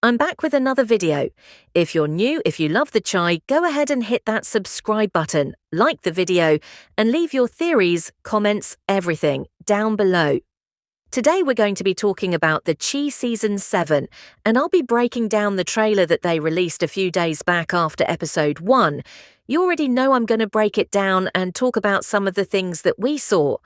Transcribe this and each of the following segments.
I'm back with another video. If you're new, if you love the chai, go ahead and hit that subscribe button, like the video, and leave your theories, comments, everything down below. Today we're going to be talking about the Chi Season 7, and I'll be breaking down the trailer that they released a few days back after episode 1. You already know I'm going to break it down and talk about some of the things that we saw.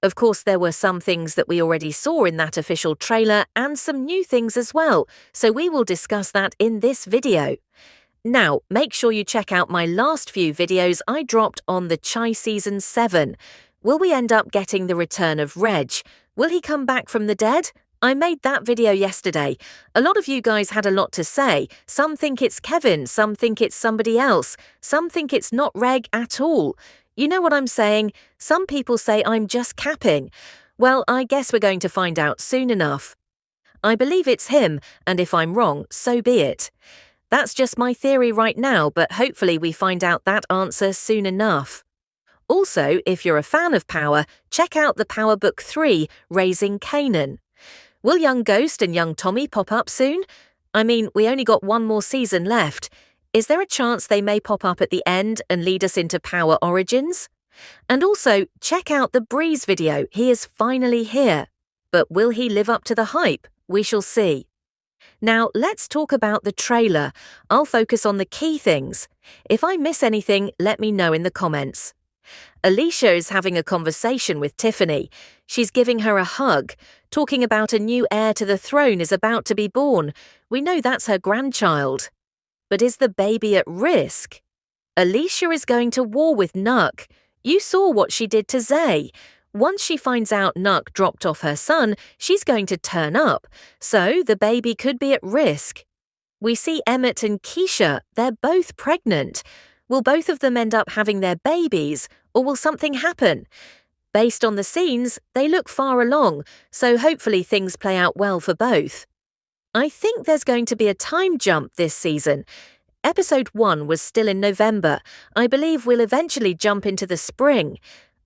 Of course, there were some things that we already saw in that official trailer and some new things as well, so we will discuss that in this video. Now, make sure you check out my last few videos I dropped on the Chi Season 7. Will we end up getting the return of Reg? Will he come back from the dead? I made that video yesterday. A lot of you guys had a lot to say. Some think it's Kevin, some think it's somebody else, some think it's not Reg at all. You know what I'm saying? Some people say I'm just capping. Well, I guess we're going to find out soon enough. I believe it's him, and if I'm wrong, so be it. That's just my theory right now, but hopefully we find out that answer soon enough. Also, if you're a fan of Power, check out the Power Book 3, Raising Kanan. Will young Ghost and young Tommy pop up soon? I mean, we only got one more season left. Is there a chance they may pop up at the end and lead us into Power Origins? And also, check out the Breeze video. He is finally here. But will he live up to the hype? We shall see. Now, let's talk about the trailer. I'll focus on the key things. If I miss anything, let me know in the comments. Alicia is having a conversation with Tiffany. She's giving her a hug, talking about a new heir to the throne is about to be born. We know that's her grandchild. But is the baby at risk? Alicia is going to war with Nuck. You saw what she did to Zay. Once she finds out Nuck dropped off her son, she's going to turn up. So the baby could be at risk. We see Emmett and Keisha. They're both pregnant. Will both of them end up having their babies, or will something happen? Based on the scenes, they look far along, so hopefully things play out well for both. I think there's going to be a time jump this season. Episode 1 was still in November. I believe we'll eventually jump into the spring.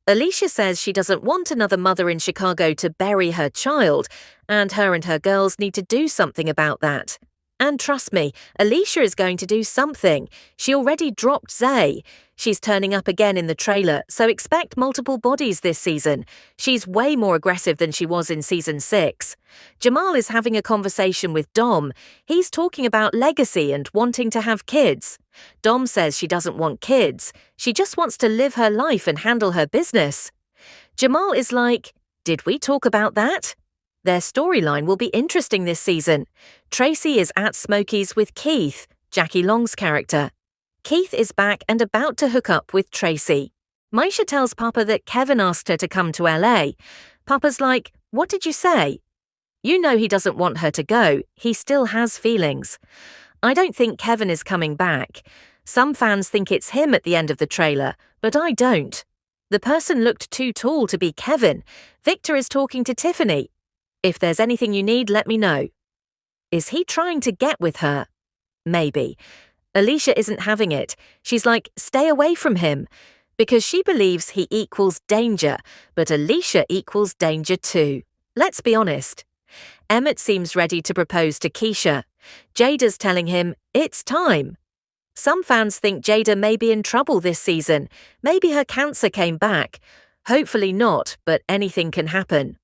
Alicia says she doesn't want another mother in Chicago to bury her child, and her girls need to do something about that. And trust me, Alicia is going to do something. She already dropped Zay. She's turning up again in the trailer, so expect multiple bodies this season. She's way more aggressive than she was in Season 6. Jamal is having a conversation with Dom. He's talking about legacy and wanting to have kids. Dom says she doesn't want kids. She just wants to live her life and handle her business. Jamal is like, did we talk about that? Their storyline will be interesting this season. Tracy is at Smokey's with Keith, Jackie Long's character. Keith is back and about to hook up with Tracy. Maisha tells Papa that Kevin asked her to come to LA. Papa's like, what did you say? You know he doesn't want her to go. He still has feelings. I don't think Kevin is coming back. Some fans think it's him at the end of the trailer, but I don't. The person looked too tall to be Kevin. Victor is talking to Tiffany. If there's anything you need, let me know. Is he trying to get with her? Maybe. Alicia isn't having it. She's like, stay away from him. Because she believes he equals danger, but Alicia equals danger too. Let's be honest. Emmett seems ready to propose to Keisha. Jada's telling him, it's time. Some fans think Jada may be in trouble this season. Maybe her cancer came back. Hopefully not, but anything can happen.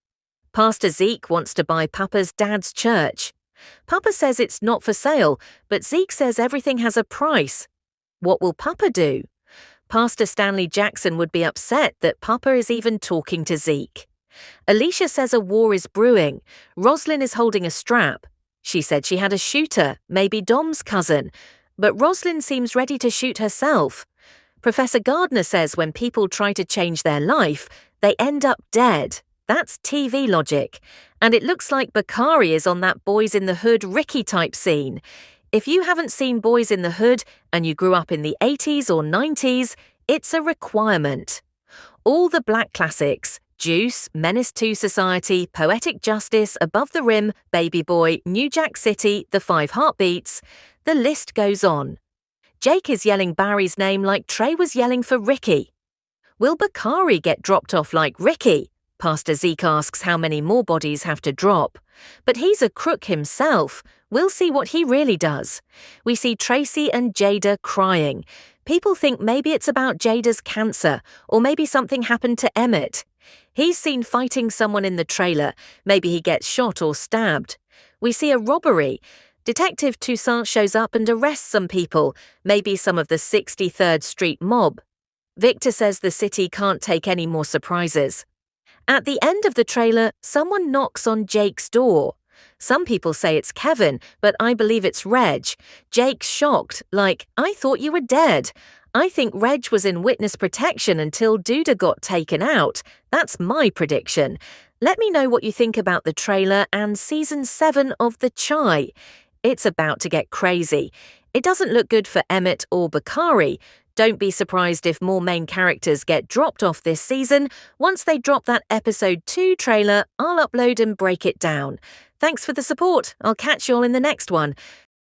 Pastor Zeke wants to buy Papa's dad's church. Papa says it's not for sale, but Zeke says everything has a price. What will Papa do? Pastor Stanley Jackson would be upset that Papa is even talking to Zeke. Alicia says a war is brewing. Roslyn is holding a strap. She said she had a shooter, maybe Dom's cousin, but Roslyn seems ready to shoot herself. Professor Gardner says when people try to change their life, they end up dead. That's TV logic. And it looks like Bakari is on that Boys in the Hood Ricky type scene. If you haven't seen Boys in the Hood and you grew up in the 80s or 90s, it's a requirement. All the black classics, Juice, Menace to Society, Poetic Justice, Above the Rim, Baby Boy, New Jack City, The Five Heartbeats, the list goes on. Jake is yelling Barry's name like Trey was yelling for Ricky. Will Bakari get dropped off like Ricky? Pastor Zeke asks how many more bodies have to drop. But he's a crook himself. We'll see what he really does. We see Tracy and Jada crying. People think maybe it's about Jada's cancer, or maybe something happened to Emmett. He's seen fighting someone in the trailer. Maybe he gets shot or stabbed. We see a robbery. Detective Toussaint shows up and arrests some people, maybe some of the 63rd Street mob. Victor says the city can't take any more surprises. At the end of the trailer, someone knocks on Jake's door. Some people say it's Kevin, but I believe it's Reg. Jake's shocked, like, I thought you were dead. I think Reg was in witness protection until Duda got taken out. That's my prediction. Let me know what you think about the trailer and Season 7 of The Chi. It's about to get crazy. It doesn't look good for Emmett or Bakari. Don't be surprised if more main characters get dropped off this season. Once they drop that Episode 2 trailer, I'll upload and break it down. Thanks for the support. I'll catch you all in the next one.